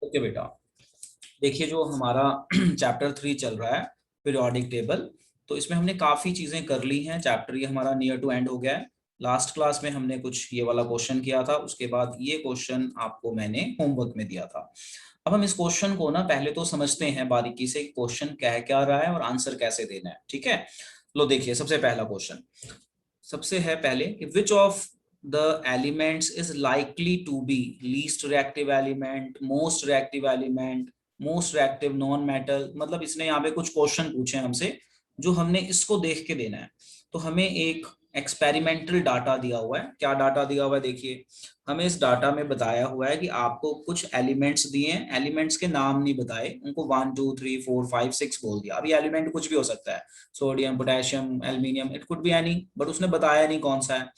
Okay बेटा, देखिए जो हमारा चैप्टर 3 चल रहा है, पीरियोडिक टेबल। तो इसमें हमने काफी चीजें कर ली हैं। चैप्टर ये हमारा नियर टू एंड हो गया है। लास्ट क्लास में हमने कुछ ये वाला क्वेश्चन किया था, उसके बाद ये क्वेश्चन आपको मैंने होमवर्क में दिया था। अब हम इस क्वेश्चन को ना पहले तो समझते हैं बारीकी से, क्वेश्चन कह क्या रहा है और आंसर कैसे देना है। ठीक है, लो देखिए सबसे पहला क्वेश्चन सबसे है पहले कि which of the elements is likely to be least reactive element, most reactive element, most reactive non metal. मतलब इसने यहाँ पे कुछ क्वेश्चन पूछे हैं हमसे, जो हमने इसको देख के देना है। तो हमें एक एक्सपेरिमेंटल डाटा दिया हुआ है। क्या डाटा दिया हुआ है देखिए, हमें इस डाटा में बताया हुआ है कि आपको कुछ एलिमेंट्स दिए हैं, एलिमेंट्स के नाम नहीं बताए, उनको 1 2 3 4 5 6 बोल दिया। अभी एलिमेंट कुछ भी हो सकता है, sodium, potassium, aluminium, it could be any, but उसने बताया नहीं कौन सा है।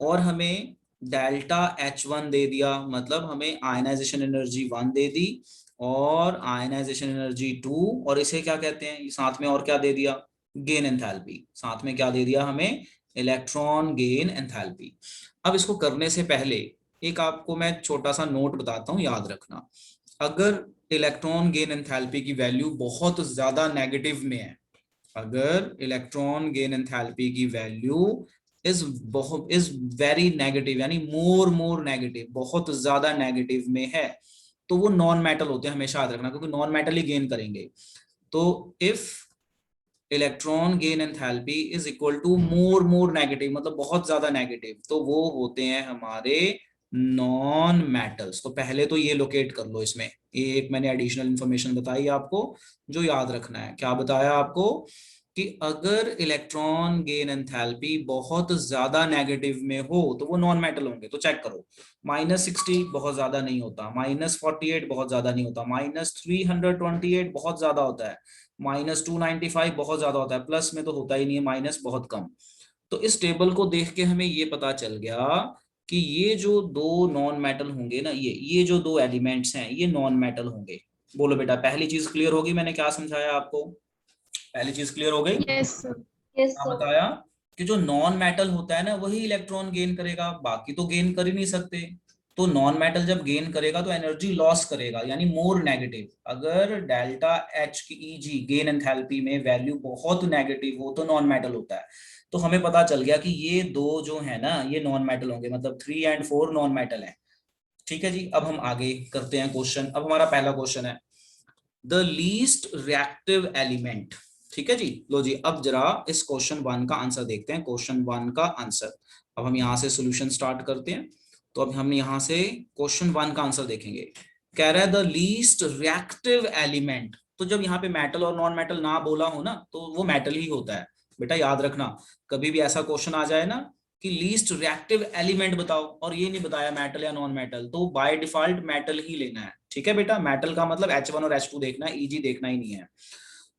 और हमें डेल्टा H1 दे दिया, मतलब हमें आयनाइजेशन एनर्जी 1 दे दी और आयनाइजेशन एनर्जी 2, और इसे क्या कहते हैं, साथ में और क्या दे दिया, गेन एंथैल्पी। साथ में क्या दे दिया हमें, इलेक्ट्रॉन गेन एंथैल्पी। अब इसको करने से पहले एक आपको मैं छोटा सा नोट बताता हूँ, याद रखना। अगर इलेक्ट्रॉन गेन एंथैल्पी की वैल्यू बहुत ज्यादा नेगेटिव में है, अगर इलेक्ट्रॉन गेन एंथैल्पी की वैल्यू इज वेरी नेगेटिव, यानी मोर नेगेटिव, बहुत ज्यादा नेगेटिव में है, तो वो नॉन मेटल होते हैं। हमेशा याद रखना, क्योंकि नॉन मेटल ही गेन करेंगे। तो if electron gain enthalpy is equal to more negative, मतलब बहुत ज्यादा नेगेटिव, तो वो होते हैं हमारे नॉन मेटल्स। तो पहले तो ये लोकेट कर लो इसमें। एक मैंने एडिशनल इंफॉर्मेशन बताई आपको, जो याद रखना है। क्या बताया आपको कि अगर इलेक्ट्रॉन गेन एंथैल्पी बहुत ज्यादा नेगेटिव में हो तो वो नॉन मेटल होंगे। तो चेक करो, -60 बहुत ज्यादा नहीं होता, -48 बहुत ज्यादा नहीं होता, -328 बहुत ज्यादा होता है, -295 बहुत ज्यादा होता है, प्लस में तो होता ही नहीं है, माइनस बहुत कम। तो इस टेबल को देख के हमें ये पता चल गया कि ये जो दो नॉन मेटल होंगे ना, ये जो दो एलिमेंट्स हैं ये नॉन मेटल होंगे। बोलो बेटा, पहली चीज क्लियर होगी, मैंने क्या समझाया आपको, पहली चीज क्लियर हो गई। Yes sir. यस क्या सर। बताया कि जो नॉन मेटल होता है ना वही इलेक्ट्रॉन गेन करेगा, बाकी तो गेन कर ही नहीं सकते। तो नॉन मेटल जब गेन करेगा तो एनर्जी लॉस करेगा, यानी मोर नेगेटिव। अगर डेल्टा H की Eg गेन एंथैल्पी में वैल्यू बहुत नेगेटिव हो तो नॉन मेटल होता है। तो हमें पता चल गया कि ये दो जो है ना ये नॉन मेटल होंगे, मतलब 3 और 4 नॉन मेटल है। ठीक है जी, अब हम आगे करते हैं क्वेश्चन। अब हमारा पहला क्वेश्चन है द लीस्ट रिएक्टिव एलिमेंट। ठीक है जी, लो जी, अब जरा इस क्वेश्चन 1 का आंसर देखते हैं। क्वेश्चन 1 का आंसर, अब हम यहां से सॉल्यूशन स्टार्ट करते हैं। तो अब हम यहां से क्वेश्चन 1 का आंसर देखेंगे। कह रहा है द लीस्ट रिएक्टिव एलिमेंट। तो जब यहाँ पे मेटल और नॉन मेटल ना बोला हो ना तो वो मेटल ही होता है। बेटा याद रखना, कभी भी ऐसा क्वेश्चन आ जाए ना कि लीस्ट रिएक्टिव एलिमेंट बताओ और ये नहीं बताया मेटल या नॉन मेटल, तो बाय डिफॉल्ट मेटल ही लेना है। ठीक है बेटा, मेटल का मतलब H1 और H2 देखना है, Eg देखना ही नहीं है।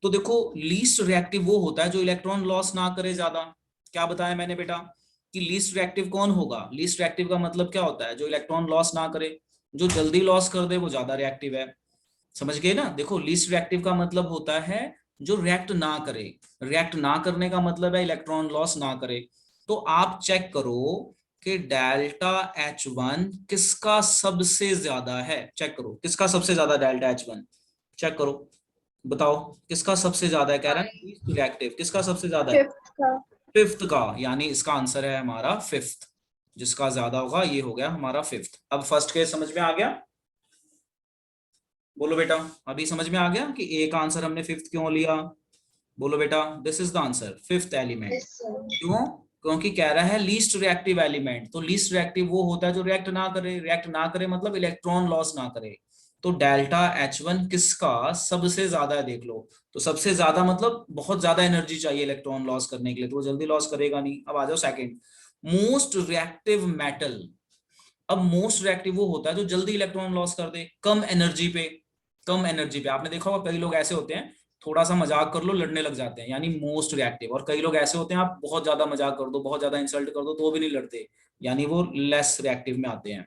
तो देखो लीस्ट रिएक्टिव वो होता है जो इलेक्ट्रॉन लॉस ना करे ज्यादा। क्या बताया मैंने बेटा कि लीस्ट रिएक्टिव कौन होगा, लीस्ट रिएक्टिव का मतलब क्या होता है, जो इलेक्ट्रॉन लॉस ना करे। जो जल्दी लॉस कर दे वो ज्यादा रिएक्टिव है। समझ गए ना, देखो लीस्ट रिएक्टिव का मतलब होता है जो रिएक्ट ना करे। रिएक्ट ना करने का मतलब है इलेक्ट्रॉन लॉस ना करे। तो आप चेक करो कि डेल्टा H1 किसका सबसे ज्यादा है। चेक करो किसका सबसे ज्यादा डेल्टा H1, चेक करो, बताओ किसका सबसे ज्यादा है। कह रहा है लीस्ट रिएक्टिव, किसका सबसे ज्यादा है, फिफ्थ का। फिफ्थ का, यानी इसका आंसर है हमारा फिफ्थ। जिसका ज्यादा होगा ये हो गया हमारा फिफ्थ। अब फर्स्ट केस समझ में आ गया, बोलो बेटा, अभी समझ में आ गया कि ए का आंसर हमने फिफ्थ क्यों लिया। बोलो बेटा, this is the answer, fifth element. Yes sir. क्यों, क्योंकि कह रहा है लीस्ट रिएक्टिव एलिमेंट। तो लीस्ट रिएक्टिव वो होता है जो रिएक्ट ना करे, रिएक्ट ना करे मतलब इलेक्ट्रॉन लॉस ना करे। तो डेल्टा H1 किसका सबसे ज्यादा है, देख लो। तो सबसे ज्यादा मतलब बहुत ज्यादा एनर्जी चाहिए इलेक्ट्रॉन लॉस करने के लिए, तो वो जल्दी लॉस करेगा नहीं। अब आ जाओ सेकंड, मोस्ट रिएक्टिव मेटल। अब मोस्ट रिएक्टिव वो होता है जो जल्दी इलेक्ट्रॉन लॉस कर दे, कम एनर्जी पे। कम एनर्जी पे आपने देखा होगा कई लोग ऐसे होते हैं, थोड़ा सा मजाक कर लो लड़ने लग जाते हैं, यानी मोस्ट रिएक्टिव। और कई लोग ऐसे होते हैं आप बहुत ज्यादा मजाक कर दो, बहुत ज्यादा इंसल्ट कर दो तो भी नहीं लड़ते, यानी वो लेस रिएक्टिव में आते हैं।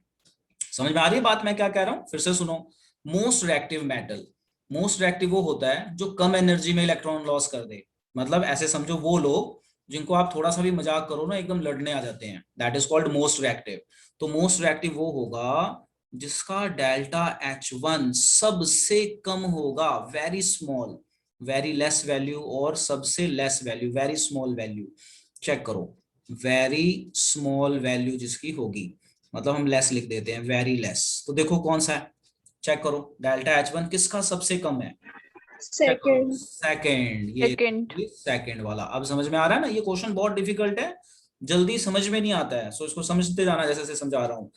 समझ में आ रही है बात मैं क्या कह रहा हूँ, फिर से सुनो। Most reactive metal, most reactive वो होता है जो कम एनर्जी में इलेक्ट्रॉन लॉस कर दे। मतलब ऐसे समझो वो लोग जिनको आप थोड़ा सा भी मजाक करो ना एकदम लड़ने आ जाते हैं, that is called most reactive. तो मोस्ट रिएक्टिव वो होगा जिसका डेल्टा H1 सबसे कम होगा, very small, very less value और सबसे less value, very small value. Check करो, वेरी स्मॉल वैल्यू जिसकी होगी, मतलब हम लेस लिख देते हैं, वेरी लेस। तो देखो कौन सा है, चेक करो, डेल्टा H1 किसका सबसे कम है, चेक करो, सेकंड। Second, second. ये सेकंड वाला। अब समझ में आ रहा है ना, ये क्वेश्चन बहुत डिफिकल्ट है, जल्दी समझ में नहीं आता है, सो इसको समझते जाना जैसे जैसे समझा रहा हूँ।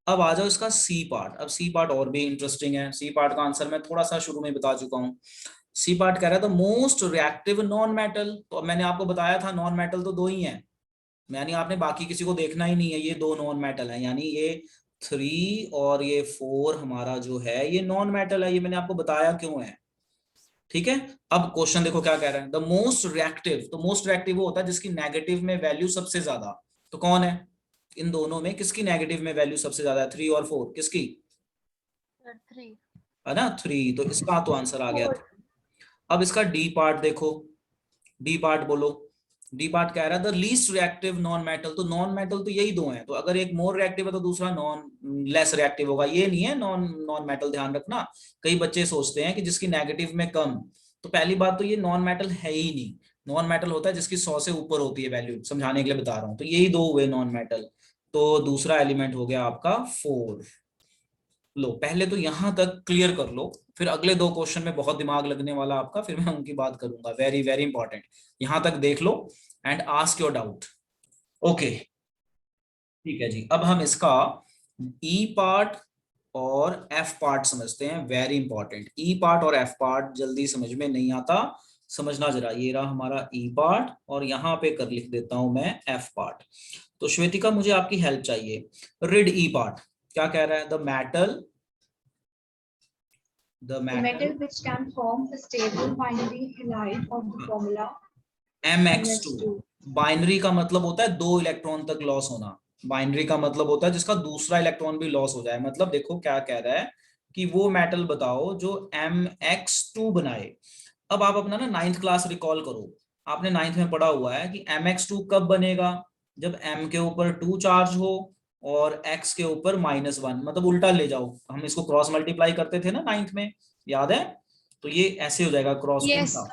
अब आ जाओ इसका सी पार्ट। अब सी पार्ट और भी इंटरेस्टिंग है, सी पार्ट का आंसर मैं थोड़ा सा शुरू में बता चुका हूँ। सी पार्ट कह रहा था मोस्ट रिएक्टिव नॉन मेटल, तो अब मैंने आपको बताया था नॉन मेटल तो दो ही हैं, यानी आपने बाकी किसी को देखना ही नहीं है, ये दो नॉन मेटल है, यानी ये 3 और ये 4 हमारा जो है ये नॉन मेटल है, ये मैंने आपको बताया क्यों है। ठीक है, अब क्वेश्चन देखो क्या कह रहा है, द मोस्ट रिएक्टिव, तो मोस्ट रिएक्टिव वो होता है जिसकी नेगेटिव में वैल्यू सबसे ज्यादा, तो कौन है इन दोनों में, किसकी नेगेटिव में वैल्यू सबसे ज्यादा है, 3 और 4, किसकी, 3। है ना 3, तो इसका तो आंसर आ गया 3। 4। अब इसका डी पार्ट देखो, डी पार्ट बोलो, डी पार्ट कह रहा है the least reactive non metal, तो नॉन मेटल तो यही दो हैं, तो अगर एक मोर रिएक्टिव है तो दूसरा नॉन लेस रिएक्टिव होगा, ये नहीं है नॉन नॉन मेटल, ध्यान रखना। कई बच्चे सोचते हैं कि जिसकी नेगेटिव में कम, तो पहली बात तो ये नॉन मेटल है ही नहीं, नॉन मेटल होता है जिसकी 100 से ऊपर होती है वैल्यू, समझाने के लिए बता रहा हूँ, तो यही दो हुए नॉन मेटल, तो दूसरा एलिमेंट हो गया आपका 4। लो पहले तो यहां तक क्लियर कर लो, फिर अगले दो क्वेश्चन में बहुत दिमाग लगने वाला आपका, फिर मैं उनकी बात करूंगा, वेरी वेरी इंपॉर्टेंट। यहां तक देख लो and ask your doubt. Okay, ठीक है जी, अब हम इसका ई पार्ट और एफ पार्ट समझते हैं, वेरी इंपॉर्टेंट। ई पार्ट और एफ पार्ट जल्दी समझ में नहीं आता, समझना जरा, ये रहा हमारा ई पार्ट और यहाँ पे कर लिख देता हूं मैं एफ पार्ट। तो श्वेतिका मुझे आपकी हेल्प चाहिए, रीड ई पार्ट क्या कह रहा है, the metal, the The metal metal which can form a stable binary halide of the formula MX2, MX2. Binary का मतलब होता है दो इलेक्ट्रॉन तक लॉस होना, बाइनरी का मतलब होता है जिसका दूसरा इलेक्ट्रॉन भी लॉस हो जाए, मतलब देखो क्या कह रहा है कि वो मेटल बताओ जो MX2 बनाए। अब आप अपना ना 9th क्लास रिकॉल करो, आपने 9th में पढ़ा हुआ है कि MX2 कब बनेगा, जब M के ऊपर 2 चार्ज हो और X के ऊपर -1, मतलब उल्टा ले जाओ, हम इसको क्रॉस मल्टीप्लाई करते थे ना 9th में, याद है, तो ये ऐसे हो जाएगा क्रॉस Yes, उल्टा, sir.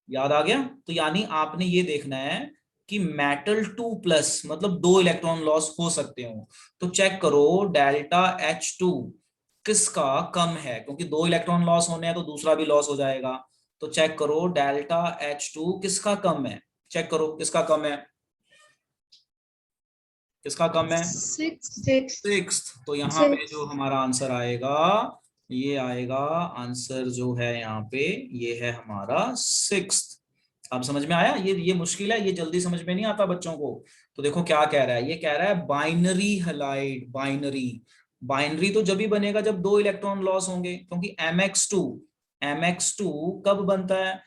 याद आ गया। तो यानी आपने ये देखना है कि मेटल 2+ मतलब दो इलेक्ट्रॉन लॉस हो सकते हो, तो चेक करो डेल्टा H2 किसका कम है, क्योंकि दो इलेक्ट्रॉन लॉस होने हैं तो दूसरा भी लॉस हो जाएगा, तो चेक करो डेल्टा H2 किसका कम है, चेक करो किसका कम है, किसका कम है, 6. 6। तो यहाँ पे 6. जो हमारा आंसर आएगा, ये आएगा आंसर जो है यहाँ पे, ये है हमारा 6। अब समझ में आया, ये मुश्किल है, ये जल्दी समझ में नहीं आता बच्चों को। तो देखो क्या कह रहा है, ये कह रहा है बाइनरी हैलाइड, बाइनरी, बाइनरी तो जब भी बनेगा जब दो इलेक्ट्रॉन लॉस होंगे, क्योंकि MX2 कब बनता है,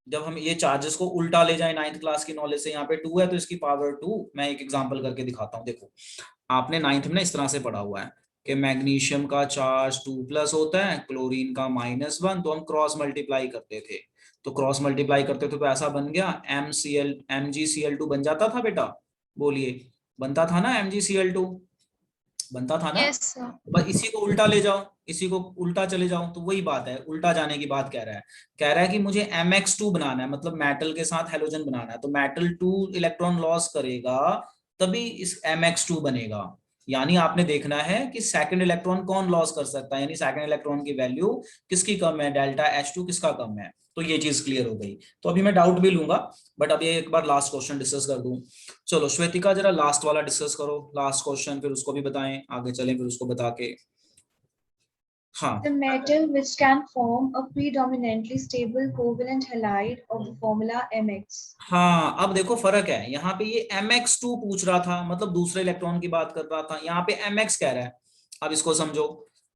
जब हम ये चार्जेस को उल्टा ले जाए, 9th क्लास की नॉलेज से, यहाँ पे 2 है तो इसकी पावर 2, मैं एक एग्जांपल करके दिखाता हूँ। देखो आपने 9th में इस तरह से पढ़ा हुआ है कि मैग्नीशियम का चार्ज 2+ होता है, क्लोरीन का -1, तो हम क्रॉस मल्टीप्लाई करते थे, तो क्रॉस मल्टीप्लाई करते थे तो ऐसा बन गया MgCl2 बन जाता था बेटा, बोलिए, बनता था ना MgCl2, बनता था ना। Yes, sir. बस इसी को उल्टा ले जाओ, इसी को उल्टा चले जाओ, तो वही बात है, उल्टा जाने की बात कह रहा है, कह रहा है कि मुझे MX2 बनाना है, मतलब मेटल के साथ हेलोजन बनाना है, तो मेटल 2 इलेक्ट्रॉन लॉस करेगा तभी इस MX2 बनेगा, यानी आपने देखना है कि सेकंड इलेक्ट्रॉन कौन लॉस कर सकता है, यानी सेकंड इलेक्ट्रॉन की वैल्यू किसकी कम है, डेल्टा H2 किसका कम है, तो ये चीज क्लियर हो गई। तो अभी मैं डाउट भी लूंगा, बट अभी एक बार लास्ट क्वेश्चन डिस्कस कर दूं। चलो श्वेतिका जरा लास्ट वाला डिस्कस करो, लास्ट क्वेश्चन, फिर उसको भी बताएं, आगे चलें फिर उसको बता के। हाँ The metal which can form a predominantly stable covalent halide of the formula Mx. हाँ, अब देखो फर्क है, यहाँ पे ये MX2 पूछ रहा था, मतलब दूसरे इलेक्ट्रॉन की बात कर रहा था, यहाँ पे MX कह रहा है। अब इसको समझो,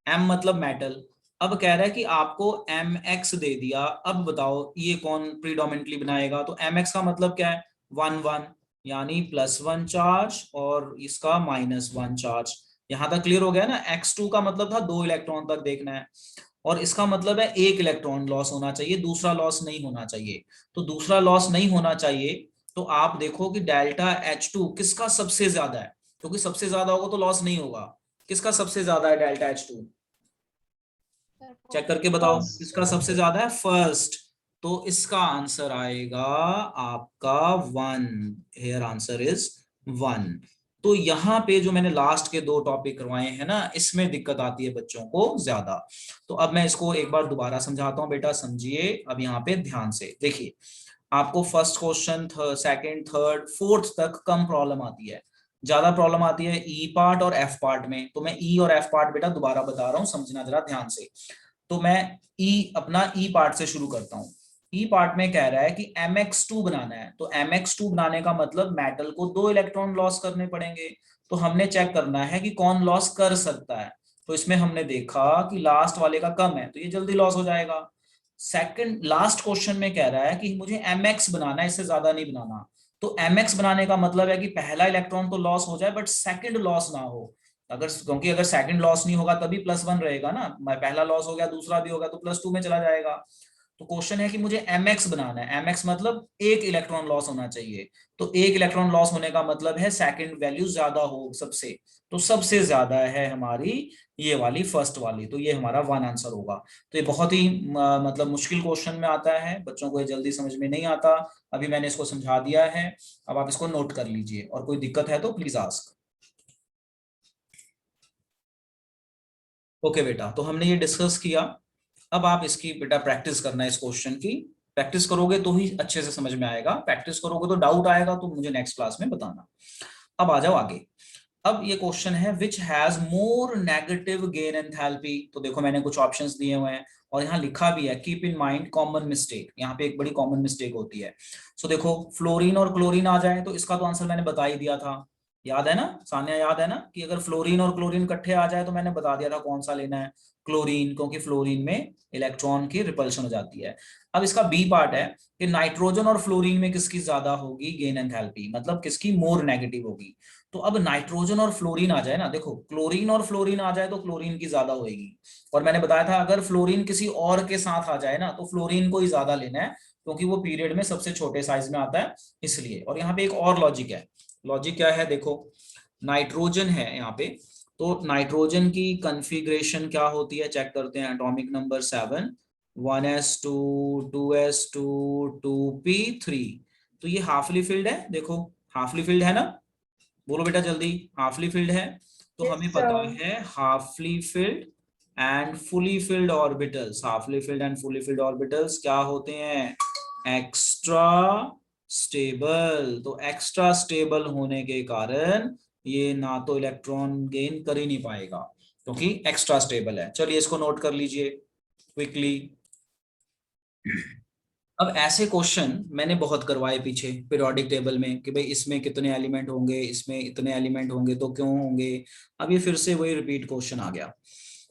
M मतलब मेटल, अब कह रहा है कि आपको MX दे दिया, अब बताओ ये कौन प्रीडोमिनेंटली बनाएगा, तो MX का मतलब क्या है, 1 1, यानी +1 चार्ज और इसका -1 चार्ज। यहाँ तक क्लियर हो गया ना, X2 का मतलब था दो इलेक्ट्रॉन तक देखना है, और इसका मतलब है एक इलेक्ट्रॉन लॉस होना चाहिए, दूसरा लॉस नहीं होना चाहिए, तो दूसरा लॉस नहीं होना चाहिए, तो आप देखो कि डेल्टा H2 किसका सबसे ज्यादा है, क्योंकि सबसे ज्यादा होगा तो लॉस नहीं होगा, किसका सबसे ज्यादा है डेल्टा H2? Sir, चेक करके बताओ First. किसका सबसे ज्यादा है, फर्स्ट। तो इसका आंसर आएगा आपका 1। Here answer is 1। तो यहाँ पे जो मैंने लास्ट के 2 टॉपिक करवाए हैं ना, इसमें दिक्कत आती है बच्चों को ज्यादा। तो अब मैं इसको एक बार दोबारा समझाता हूँ बेटा, समझिए अब यहाँ पे ध्यान से देखिए। आपको first question, second, third, fourth तक कम प्रॉब्लम आती है, ज्यादा प्रॉब्लम आती है ई पार्ट और एफ पार्ट में। तो मैं ई और एफ पार्ट बेटा दोबारा बता रहा हूँ, समझना जरा ध्यान से। तो मैं अपना ई पार्ट से शुरू करता हूँ। ई पार्ट में कह रहा है कि mx2 बनाना है। तो mx2 बनाने का मतलब मेटल को 2 इलेक्ट्रॉन लॉस करने पड़ेंगे। तो हमने चेक करना है कि कौन लॉस कर सकता है। तो इसमें हमने देखा कि लास्ट वाले का कम है, तो ये जल्दी लॉस हो जाएगा। सेकंड लास्ट क्वेश्चन में कह रहा है कि मुझे mx बनाना है, इससे ज्यादा नहीं बनाना। तो mx बनाने का मतलब है कि पहला इलेक्ट्रॉन तो लॉस हो जाए बट सेकंड लॉस ना हो। क्योंकि अगर सेकंड लॉस नहीं होगा तभी +1 रहेगा ना, पहला लॉस हो गया दूसरा भी होगा तो +2 में चला जाएगा। तो क्वेश्चन है कि मुझे mx बनाना है। mx मतलब 1 इलेक्ट्रॉन लॉस होना चाहिए। तो 1 इलेक्ट्रॉन लॉस होने का मतलब है सेकंड वैल्यू ज्यादा हो सबसे। तो सबसे ज्यादा है हमारी ये वाली फर्स्ट वाली, तो ये हमारा 1 आंसर होगा। तो ये बहुत ही मतलब मुश्किल क्वेश्चन में आता है, बच्चों को ये जल्दी समझ में नहीं आता। अभी मैंने इसको समझा दिया है, अब आप इसको नोट कर लीजिए और कोई दिक्कत है तो प्लीज आस्क। ओके बेटा, तो हमने ये डिस्कस किया। अब आप इसकी बेटा प्रैक्टिस करना है, इस क्वेश्चन की प्रैक्टिस करोगे तो ही अच्छे से समझ में आएगा। प्रैक्टिस करोगे तो डाउट आएगा तो मुझे नेक्स्ट क्लास में बताना। अब आ जाओ आगे। अब ये क्वेश्चन है which has more negative gain enthalpy. तो देखो मैंने कुछ ऑप्शंस दिए हुए हैं और यहाँ लिखा भी है keep in mind common mistake. यहाँ पे एक बड़ी कॉमन मिस्टेक होती है। सो देखो फ्लोरीन और क्लोरीन आ जाए तो इसका तो आंसर मैंने बता ही दिया था, याद है ना सान्या, याद है ना कि अगर फ्लोरीन और क्लोरीन इकट्ठे आ जाए तो मैंने बता दिया था कौन सा लेना है, क्लोरीन, क्योंकि फ्लोरीन में इलेक्ट्रॉन की रिपल्शन हो जाती है। अब इसका बी पार्ट है कि नाइट्रोजन और फ्लोरीन में किसकी ज्यादा होगी गेन एंथैल्पी, मतलब किसकी मोर नेगेटिव होगी। तो अब नाइट्रोजन और फ्लोरीन आ जाए ना, देखो क्लोरीन और फ्लोरीन आ जाए तो क्लोरीन की ज्यादा होगी। और मैंने बताया था अगर फ्लोरीन किसी और के साथ आ जाए ना तो फ्लोरीन को ही ज्यादा लेना है, क्योंकि वो पीरियड में सबसे छोटे साइज में आता है इसलिए। और यहाँ पे एक और लॉजिक है। लॉजिक क्या है, देखो नाइट्रोजन है यहाँ पे, तो नाइट्रोजन की कॉन्फ़िगरेशन क्या होती है चेक करते हैं। Atomic number 7, 1s2 2s2 2p3। तो ये हाफली फिल्ड है, देखो हाफली फिल्ड है ना, बोलो बेटा जल्दी, हाफली फिल्ड है। तो Yes, हमें पता sir. है halfly filled and fully filled orbitals, halfly filled and fully filled orbitals क्या होते हैं, एक्स्ट्रा स्टेबल। तो एक्स्ट्रा स्टेबल होने के कारण ये ना तो इलेक्ट्रॉन गेन कर ही नहीं पाएगा क्योंकि एक्स्ट्रा स्टेबल है। चलिए इसको नोट कर लीजिए क्विकली। अब ऐसे क्वेश्चन मैंने बहुत करवाए पीछे पीरियोडिक टेबल में कि भाई इसमें कितने एलिमेंट होंगे, इसमें इतने एलिमेंट होंगे तो क्यों होंगे। अब ये फिर से वही रिपीट क्वेश्चन आ गया।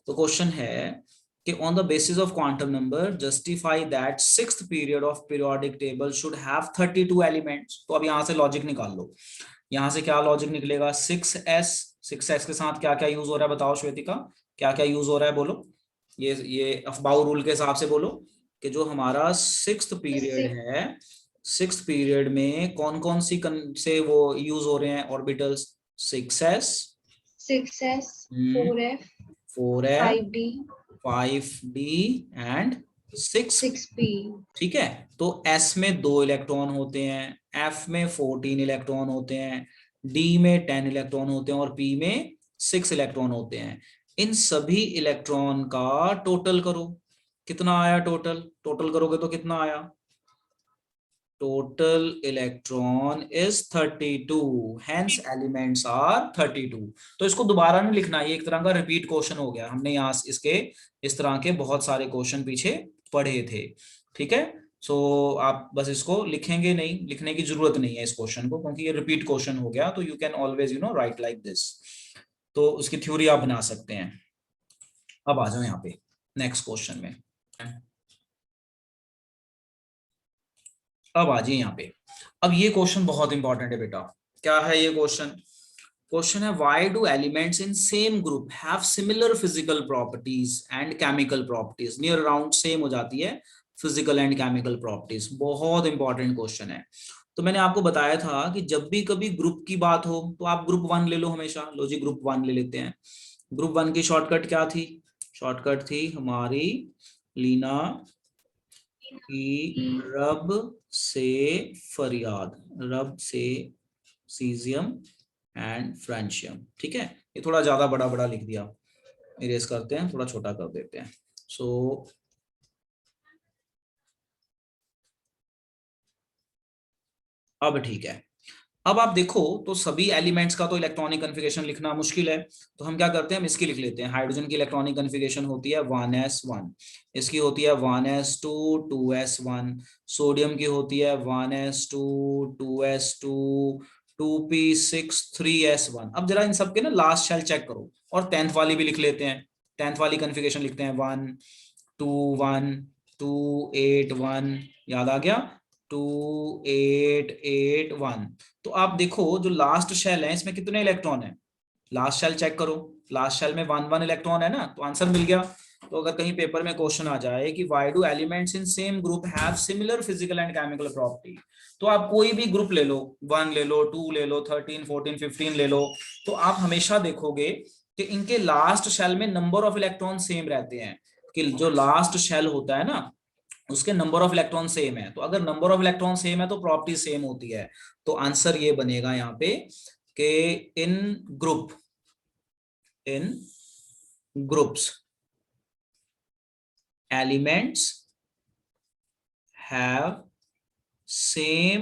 तो क्वेश्चन है कि on the basis of quantum number justify that sixth period of periodic table should have 32 elements. तो अब यहाँ से लॉजिक निकाल लो। यहाँ से क्या लॉजिक निकलेगा, 6s के साथ क्या क्या यूज हो रहा है बताओ श्वेतिका, क्या क्या यूज हो रहा है बोलो। ये अफबाउ रूल के हिसाब से बोलो कि जो हमारा सिक्स्थ पीरियड है, सिक्स्थ पीरियड में कौन कौन सी से वो यूज हो रहे हैं orbitals, 6s 6s, 4f, 4f 5d, 5d and 6p। 6p. ठीक है, तो s में 2 इलेक्ट्रॉन होते हैं, f में 14 इलेक्ट्रॉन होते हैं, d में 10 इलेक्ट्रॉन होते हैं और p में 6 इलेक्ट्रॉन होते हैं। इन सभी इलेक्ट्रॉन का टोटल करो, कितना आया टोटल, टोटल करोगे तो कितना आया, total electron is 32, hence elements are 32। तो इसको दोबारा नहीं लिखना, ये एक तरह का रिपीट क्वेश्चन हो गया, हमने यहाँ इसके इस तरह के बहुत सारे क्वेश्चन पीछे पढ़े थे। ठीक है, सो आप बस इसको लिखेंगे नहीं, लिखने की जरूरत नहीं है इस क्वेश्चन को क्योंकि ये रिपीट क्वेश्चन हो गया। तो you can always right like this, तो उसकी थ्योरी आप बना सकते हैं। अब आ जाओ यहाँ पे नेक्स्ट क्वेश्चन में। अब आ जाइए यहाँ पे। अब ये क्वेश्चन बहुत इंपॉर्टेंट है बेटा। क्या है ये क्वेश्चन, क्वेश्चन है why do elements in same group have similar physical properties and chemical properties, near around same हो जाती है फिजिकल एंड केमिकल प्रॉपर्टीज। बहुत इंपॉर्टेंट क्वेश्चन है। तो मैंने आपको बताया था कि जब भी कभी ग्रुप की बात हो तो आप ग्रुप 1 ले लो हमेशा, लो जी ग्रुप 1 ले लेते हैं। ग्रुप 1 की शॉर्टकट क्या थी? शॉर्टकट थी हमारी लीना की रब से फरियाद, रब से सीजियम एंड फ्रेंशियम। ठीक है, ये थोड़ा ज्यादा बड़ा बड़ा लिख दिया, इरेज करते हैं, थोड़ा छोटा कर देते हैं। सो अब ठीक है। अब आप देखो तो सभी एलिमेंट्स का तो इलेक्ट्रॉनिक कन्फिगरेशन लिखना मुश्किल है, तो हम क्या करते हैं, हम इसकी लिख लेते हैं। हाइड्रोजन की इलेक्ट्रॉनिक कन्फिगरेशन होती है 1s1, इसकी होती है 1s2 2s1, सोडियम की होती है 1s2 2s2 2p6 3s1। अब जरा इन सबके ना लास्ट शेल चेक करो, और 10th वाली भी लिख लेते हैं। 10th वाली कन्फिगरेशन लिखते हैं 1 2 1 2 8 1, याद आ गया, 2 8 8 1। तो आप देखो जो लास्ट शेल है इसमें कितने इलेक्ट्रॉन है, लास्ट शेल चेक करो, लास्ट शेल में 1 1 इलेक्ट्रॉन है ना, तो आंसर मिल गया। तो अगर कहीं पेपर में क्वेश्चन आ जाए कि why do elements in same group have similar physical and chemical property, तो आप कोई भी ग्रुप ले लो, 1 ले लो, 2 ले लो, 13 14 15 ले लो, तो आप हमेशा देखोगे कि इनके लास्ट शेल में नंबर ऑफ इलेक्ट्रॉन सेम रहते हैं, कि जो लास्ट शेल होता है ना उसके नंबर ऑफ इलेक्ट्रॉन सेम है। तो अगर नंबर ऑफ इलेक्ट्रॉन सेम है तो प्रॉपर्टी सेम होती है। तो आंसर ये बनेगा यहाँ पे कि in groups elements have same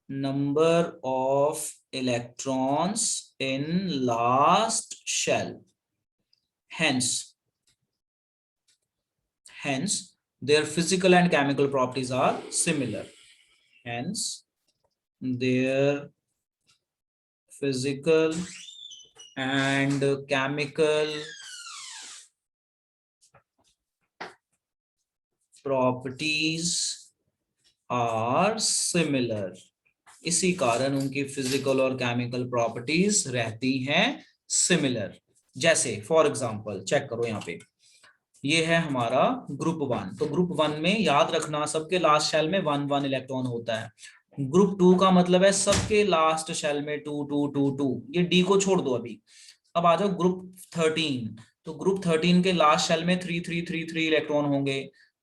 number of electrons in last shell, hence their physical and chemical properties are similar, hence their physical and chemical properties are similar। इसी कारण उनकी फिजिकल और केमिकल प्रॉपर्टीज रहती हैं सिमिलर। जैसे for example check करो यहाँ पे, ये है हमारा ग्रुप 1, तो ग्रुप 1 में याद रखना सबके लास्ट शेल में 1 1 इलेक्ट्रॉन होता है। ग्रुप 2 का मतलब है सबके लास्ट शेल में 2 2 2 2, ये डी को छोड़ दो अभी। अब आ जाओ ग्रुप 13, तो ग्रुप 13 के लास्ट शेल में 3 3 3 3 इलेक्ट्रॉन होंगे,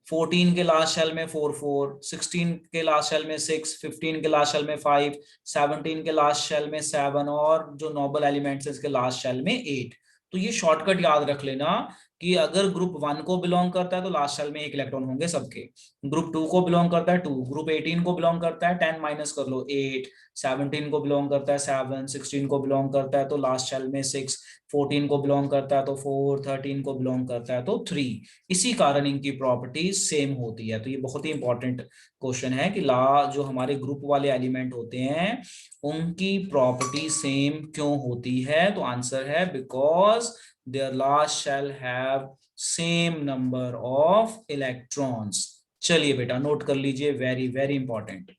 14 के लास्ट शेल में 4 4, 16 के लास्ट शेल में 6, 15 के लास्ट शेल में 5, 17 के लास्ट शेल में 7, और जो नोबल एलिमेंट्स है इसके लास्ट शेल में 8। तो ये शॉर्टकट याद रख लेना कि अगर ग्रुप 1 को बिलोंग करता है तो लास्ट शेल में 1 इलेक्ट्रॉन होंगे सबके, ग्रुप 2 को बिलोंग करता है 2, ग्रुप 18 को बिलोंग करता है 10 माइनस कर लो 8, 17 को बिलोंग करता है 7, 16 को बिलोंग करता है तो लास्ट शेल में 6, 14 को बिलोंग करता है तो 4, 13 को बिलोंग करता है तो 3। इसी कारण इनकी प्रॉपर्टीज सेम होती है। तो ये बहुत ही इंपॉर्टेंट क्वेश्चन है कि जो हमारे ग्रुप वाले एलिमेंट होते हैं उनकी प्रॉपर्टी सेम क्यों होती है। तो आंसर है because their last shell have same number of electrons। चलिए बेटा नोट कर लीजिए, वेरी वेरी इंपॉर्टेंट।